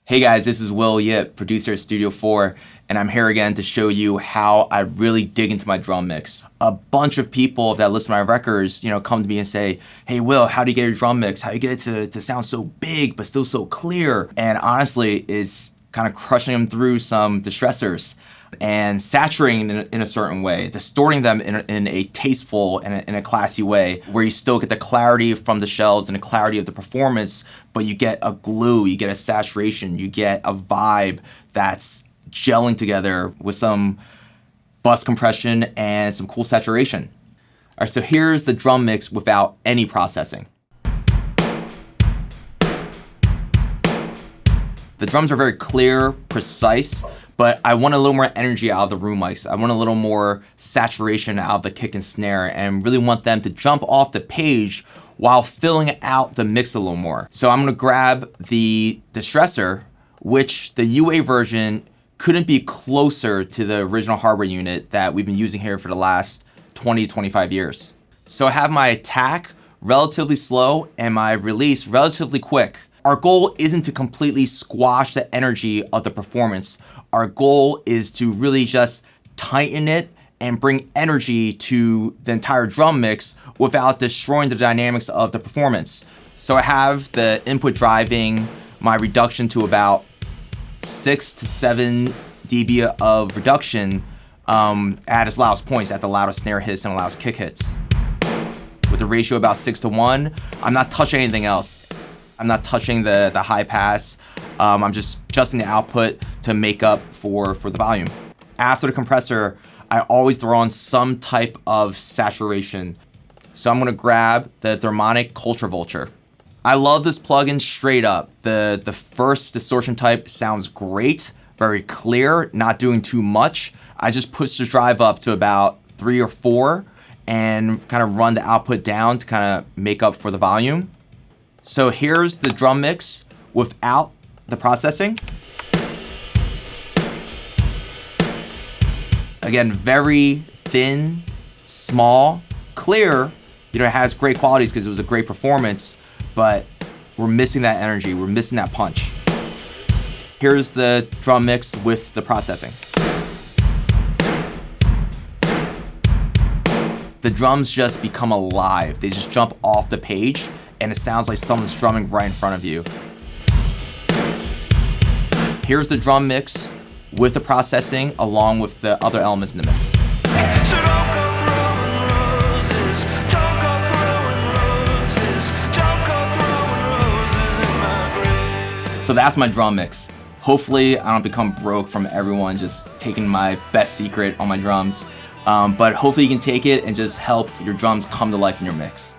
Hey guys, this is Will Yip, producer at Studio 4, and I'm here again to show you how I really dig into my drum mix. A bunch of people that listen to my records, come to me and say, hey Will, how do you get your drum mix? How do you get it to sound so big but still so clear? And honestly, it's kind of crushing them through some distressors and saturating them in a certain way, distorting them in a tasteful and in a classy way, where you still get the clarity from the shells and the clarity of the performance, but you get a glue, you get a saturation, you get a vibe that's gelling together with some bus compression and some cool saturation. All right, so here's the drum mix without any processing. The drums are very clear, precise, but I want a little more energy out of the room mics. I want a little more saturation out of the kick and snare and really want them to jump off the page while filling out the mix a little more. So I'm gonna grab the distressor, which the UA version couldn't be closer to the original hardware unit that we've been using here for the last 20, 25 years. So I have my attack relatively slow and my release relatively quick. Our goal isn't to completely squash the energy of the performance. Our goal is to really just tighten it and bring energy to the entire drum mix without destroying the dynamics of the performance. So I have the input driving my reduction to about 6 to 7 dB of reduction at its loudest points, at the loudest snare hits and the loudest kick hits. With the ratio about 6:1, I'm not touching anything else. I'm not touching the high pass. I'm just adjusting the output to make up for the volume. After the compressor, I always throw on some type of saturation. So I'm gonna grab the Thermonic Culture Vulture. I love this plugin straight up. The first distortion type sounds great, very clear, not doing too much. I just push the drive up to about 3 or 4 and kind of run the output down to kind of make up for the volume. So here's the drum mix without the processing. Again, very thin, small, clear. It has great qualities because it was a great performance, but we're missing that energy, we're missing that punch. Here's the drum mix with the processing. The drums just become alive. They just jump off the page and it sounds like someone's drumming right in front of you. Here's the drum mix with the processing along with the other elements in the mix. So that's my drum mix. Hopefully I don't become broke from everyone just taking my best secret on my drums, but hopefully you can take it and just help your drums come to life in your mix.